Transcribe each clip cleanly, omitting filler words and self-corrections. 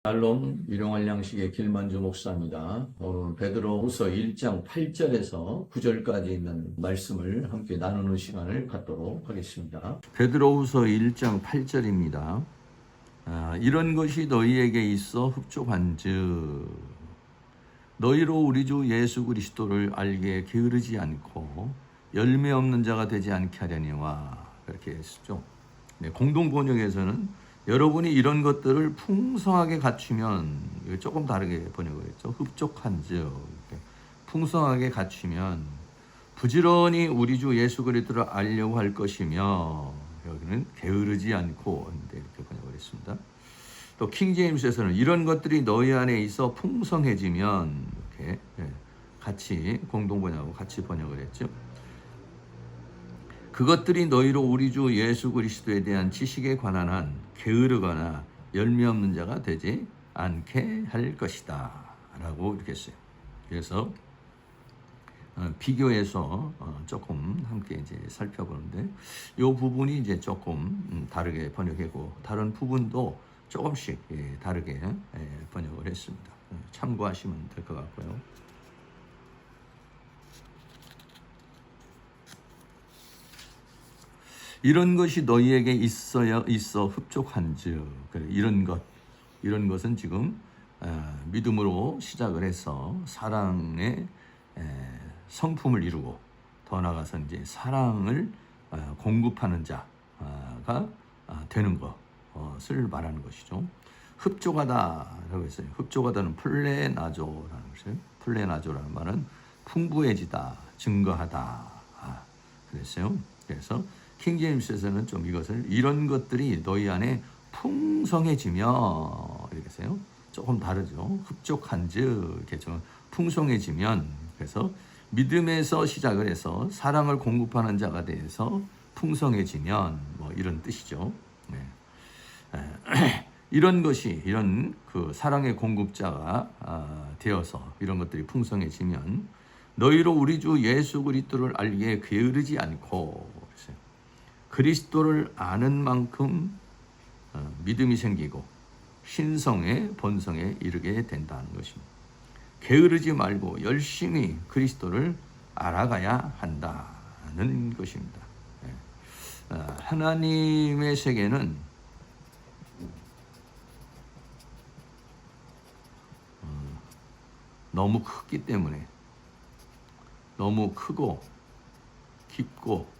샬롬 일용할 양식의 길만주 목사입니다. 베드로후서 1장 8절에서 9절까지 있는 말씀을 함께 나누는 시간을 갖도록 하겠습니다. 베드로후서 1장 8절입니다. 이런 것이 너희에게 있어 흡족한즉 너희로 우리 주 예수 그리스도를 알게 게으르지 않고 열매 없는 자가 되지 않게 하려니와 그렇게 했죠. 네, 공동 번역에서는 여러분이 이런 것들을 풍성하게 갖추면, 조금 다르게 번역을 했죠. 흡족한즉 풍성하게 갖추면 부지런히 우리 주 예수 그리스도를 알려고 할 것이며, 여기는 게으르지 않고 이렇게 번역을 했습니다. 또 킹제임스에서는 이런 것들이 너희 안에 있어 풍성해지면, 이렇게 같이 공동 번역하고 같이 번역을 했죠. 그것들이 너희로 우리 주 예수 그리스도에 대한 지식에 관한 한 게으르거나 열매 없는 자가 되지 않게 할 것이다 라고 이렇게 했어요. 그래서 비교해서 조금 함께 이제 살펴보는데, 이 부분이 이제 조금 다르게 번역하고 다른 부분도 조금씩 다르게 번역을 했습니다. 참고하시면 될 것 같고요. 이런 것이 너희에게 있어 흡족한즉, 이런 것은 지금 믿음으로 시작을 해서 사랑의 성품을 이루고 더 나아가서 이제 사랑을 공급하는 자가 되는 것을 말하는 것이죠. 흡족하다라고 했어요. 흡족하다는 플레나조라는 것이에요. 플레나조라는 말은 풍부해지다, 증거하다 그랬어요. 그래서 킹제임스에서는 좀 이것을 이런 것들이 너희 안에 풍성해지며 이렇게 했어요. 조금 다르죠. 흡족한즉 이렇게 좀 풍성해지면, 그래서 믿음에서 시작을 해서 사랑을 공급하는 자가 돼서 풍성해지면 뭐 이런 뜻이죠. 네. 이런 그 사랑의 공급자가 되어서 이런 것들이 풍성해지면 너희로 우리 주 예수 그리스도를 알기에 게으르지 않고, 그리스도를 아는 만큼 믿음이 생기고 신성의 본성에 이르게 된다는 것입니다. 게으르지 말고 열심히 그리스도를 알아가야 한다는 것입니다. 하나님의 세계는 너무 크기 때문에, 너무 크고 깊고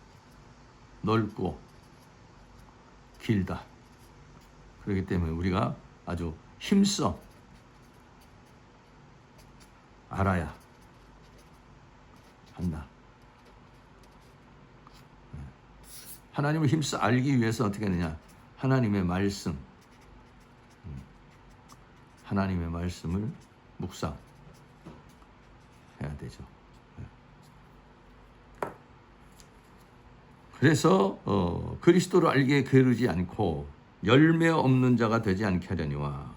넓고 길다. 그렇기 때문에 우리가 아주 힘써 알아야 한다. 하나님을 힘써 알기 위해서 어떻게 하느냐? 하나님의 말씀을 묵상해야 되죠. 그래서 그리스도를 알기에 게으르지 않고 열매 없는 자가 되지 않게 하려니와.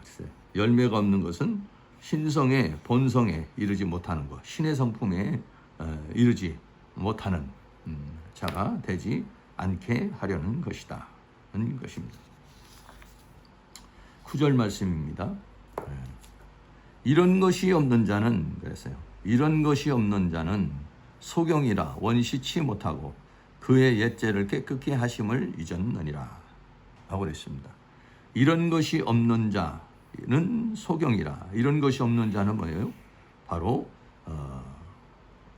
열매가 없는 것은 신성의 본성에 이르지 못하는 것, 신의 성품에 이르지 못하는 자가 되지 않게 하려는 것이다 는 것입니다. 9절 말씀입니다. 이런 것이 없는 자는, 그랬어요. 이런 것이 없는 자는 소경이라 원시치 못하고 그의 옛죄를 깨끗게 하심을 잊었느니라 하고 그랬습니다. 이런 것이 없는 자는 소경이라. 이런 것이 없는 자는 뭐예요? 바로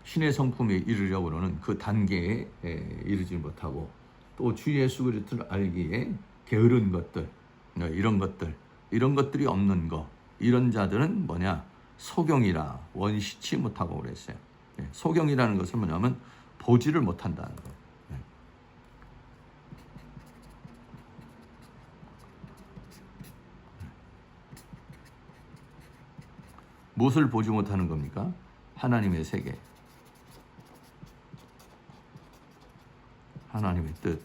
신의 성품에 이르려고 하는 그 단계에 이르지 못하고 또 주 예수 그리스도를 알기에 게으른 것들, 이런 것들이 없는 것, 이런 자들은 뭐냐? 소경이라 원시치 못하고 그랬어요. 소경이라는 것은 뭐냐면 보지를 못한다는 것. 무엇을 보지 못하는 겁니까? 하나님의 세계, 하나님의 뜻,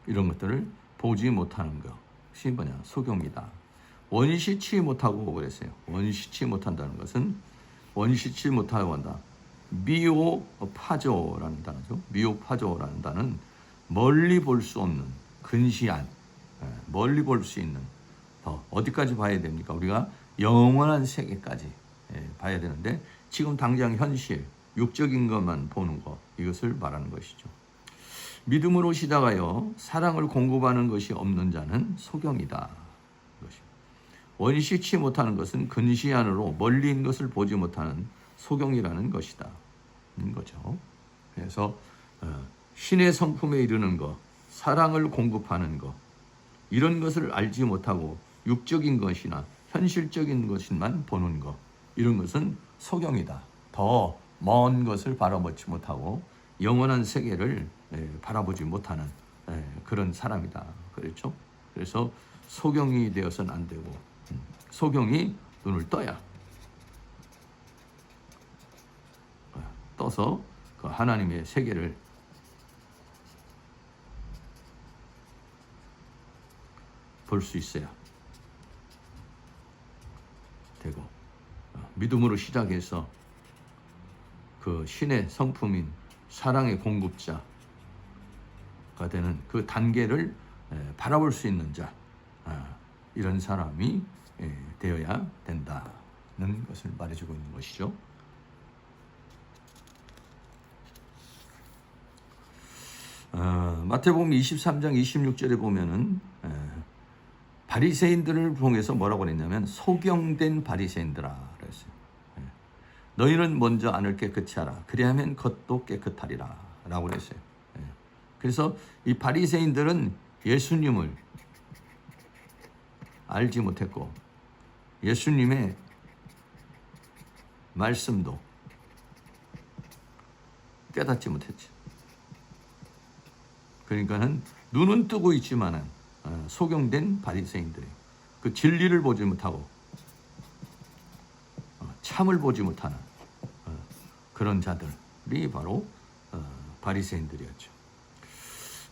이런 것들을 보지 못하는 것이 뭐냐? 소경이다. 원시치 못하고 그랬어요. 원시치 못한다는 것은, 원시치 못하고 한다. 미오파조라는 단어죠. 미오파조라는 단어는 멀리 볼 수 없는, 근시한, 멀리 볼 수 있는, 더 어디까지 봐야 됩니까? 우리가 영원한 세계까지 봐야 되는데 지금 당장 현실, 육적인 것만 보는 것, 이것을 말하는 것이죠. 믿음으로 시작하여 사랑을 공급하는 것이 없는 자는 소경이다. 원시치 못하는 것은 근시 안으로 멀리 있는 것을 보지 못하는 소경이라는 것이다. 거죠. 그래서 신의 성품에 이르는 것, 사랑을 공급하는 것, 이런 것을 알지 못하고 육적인 것이나 현실적인 것만 보는 것, 이런 것은 소경이다. 더 먼 것을 바라보지 못하고 영원한 세계를 바라보지 못하는 그런 사람이다. 그렇죠? 그래서 소경이 되어서는 안 되고 소경이 눈을 떠서 그 하나님의 세계를 볼 수 있어야 되고, 믿음으로 시작해서 그 신의 성품인 사랑의 공급자가 되는 그 단계를 바라볼 수 있는 자, 이런 사람이 되어야 된다는 것을 말해주고 있는 것이죠. 마태복음 23장 26절에 보면은 바리새인들을 통해서 뭐라고 그랬냐면 소경된 바리새인들아 그랬어요. 너희는 먼저 안을 깨끗이 하라. 그리하면 겉도 깨끗하리라 라고 그랬어요. 그래서 이 바리새인들은 예수님을 알지 못했고 예수님의 말씀도 깨닫지 못했지. 그러니까는 눈은 뜨고 있지만은 소경된 바리새인들이 그 진리를 보지 못하고 참을 보지 못하는 그런 자들이 바로 바리새인들이었죠.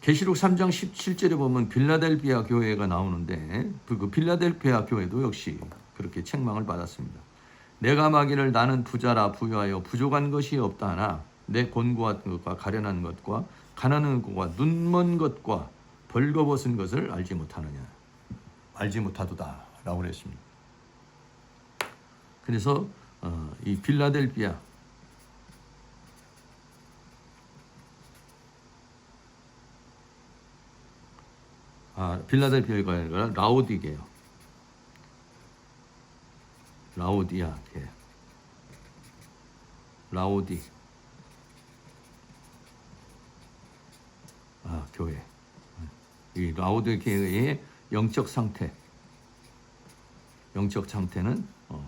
계시록 3장 17절에 보면 빌라델비아 교회가 나오는데 그 빌라델비아 교회도 역시 그렇게 책망을 받았습니다. 내가 말하기를 나는 부자라 부유하여 부족한 것이 없다 하나 내 곤고한 것과 가련한 것과 가난한 것과 눈먼 것과 벌거벗은 것을 알지 못하느냐. 알지 못하도다 라고 그랬습니다. 그래서 이 빌라델비아 빌라델비아가 아니라 라오디게요. 라오디아 라오디 교회. 이 라오디게의 영적 상태는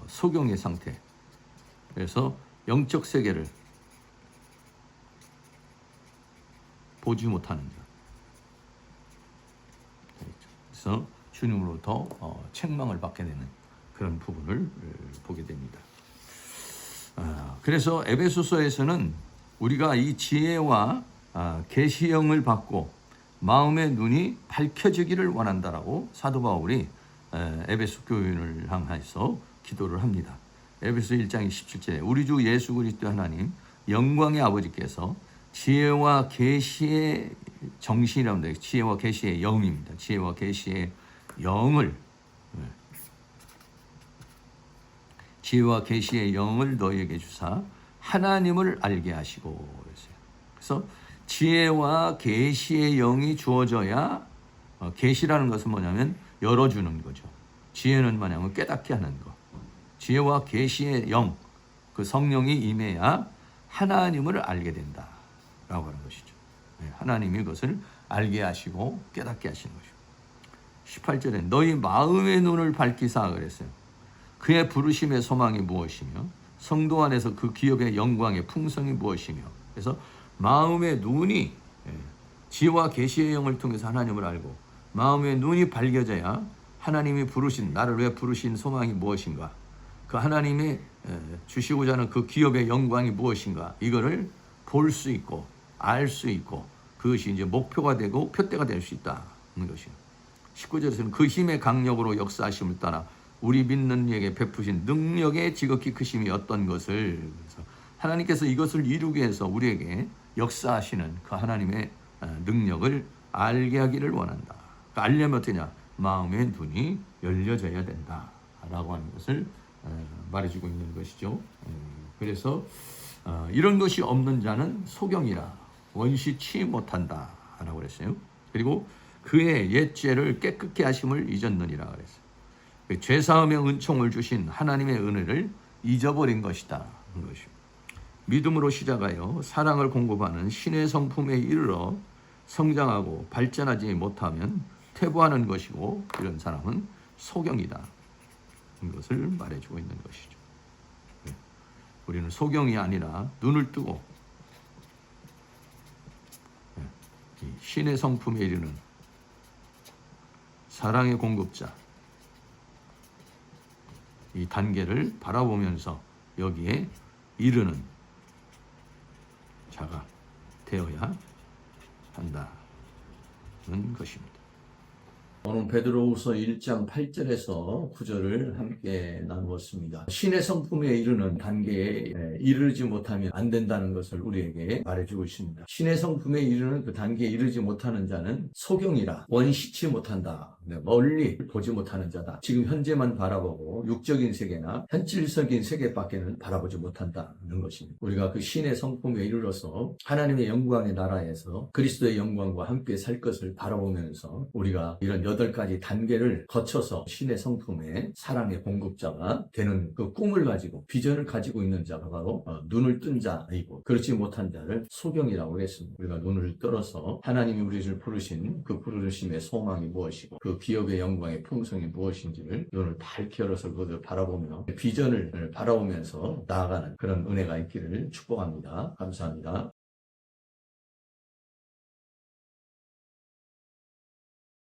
소경의 상태. 그래서 영적 세계를 보지 못하는 자. 그래서 주님으로부터 책망을 받게 되는 그런 부분을 보게 됩니다. 그래서 에베소서에서는 우리가 이 지혜와 계시형을 받고 마음의 눈이 밝혀지기를 원한다라고 사도 바울이 에베소 교인을 향해서 기도를 합니다. 에베소 1장 27절에 우리 주 예수 그리스도 하나님 영광의 아버지께서 지혜와 계시의 정신이라고 합니다. 지혜와 계시의 영입니다. 지혜와 계시의 영을 지혜와 계시의 영을 너희에게 주사 하나님을 알게 하시고 그랬어요. 그래서 지혜와 계시의 영이 주어져야 계시라는 것은 뭐냐면 열어주는 거죠. 지혜는 뭐냐면 깨닫게 하는 것. 지혜와 계시의 영, 그 성령이 임해야 하나님을 알게 된다라고 하는 것이죠. 하나님이 그것을 알게 하시고 깨닫게 하시는 것이죠. 18절에 너희 마음의 눈을 밝히사 그랬어요. 그의 부르심의 소망이 무엇이며 성도 안에서 그 기업의 영광의 풍성이 무엇이며. 그래서 마음의 눈이 지혜와 계시의 영을 통해서 하나님을 알고 마음의 눈이 밝혀져야 하나님이 부르신 나를 왜 부르신 소망이 무엇인가, 그 하나님이 주시고자 하는 그 기업의 영광이 무엇인가, 이거를 볼 수 있고 알 수 있고 그것이 이제 목표가 되고 표대가 될 수 있다는 것이에요. 19절에서는 그 힘의 강력으로 역사하심을 따라 우리 믿는 이에게 베푸신 능력의 지극히 크심이 어떤 것을, 그래서 하나님께서 이것을 이루기 위해서 우리에게 역사하시는 그 하나님의 능력을 알게 하기를 원한다. 그러니까 알려면 어떠냐? 마음의 눈이 열려져야 된다라고 하는 것을 말해주고 있는 것이죠. 그래서 이런 것이 없는 자는 소경이라 원시치 못한다라고 그랬어요. 그리고 그의 옛 죄를 깨끗게 하심을 잊었느니라 그랬어요. 죄사함의 은총을 주신 하나님의 은혜를 잊어버린 것이다. 믿음으로 시작하여 사랑을 공급하는 신의 성품에 이르러 성장하고 발전하지 못하면 퇴보하는 것이고 이런 사람은 소경이다. 이것을 말해주고 있는 것이죠. 우리는 소경이 아니라 눈을 뜨고 이 신의 성품에 이르는 사랑의 공급자 이 단계를 바라보면서 여기에 이르는 자가 되어야 한다는 것입니다. 오늘 베드로후서 1장 8절에서 9절을 함께 나누었습니다. 신의 성품에 이르는 단계에 이르지 못하면 안 된다는 것을 우리에게 말해주고 있습니다. 신의 성품에 이르는 그 단계에 이르지 못하는 자는 소경이라 원시치 못한다. 멀리 보지 못하는 자다. 지금 현재만 바라보고 육적인 세계나 현실적인 세계밖에는 바라보지 못한다는 것입니다. 우리가 그 신의 성품에 이르러서 하나님의 영광의 나라에서 그리스도의 영광과 함께 살 것을 바라보면서 우리가 이런 8가지 단계를 거쳐서 신의 성품의 사랑의 공급자가 되는 그 꿈을 가지고 비전을 가지고 있는 자가 바로 눈을 뜬 자이고 그렇지 못한 자를 소경이라고 했습니다. 우리가 눈을 떨어서 하나님이 우리를 부르신 그 부르심의 소망이 무엇이고 그 기업의 영광의 풍성이 무엇인지를 눈을 밝게 열어서 그것을 바라보며 비전을 바라보면서 나아가는 그런 은혜가 있기를 축복합니다. 감사합니다.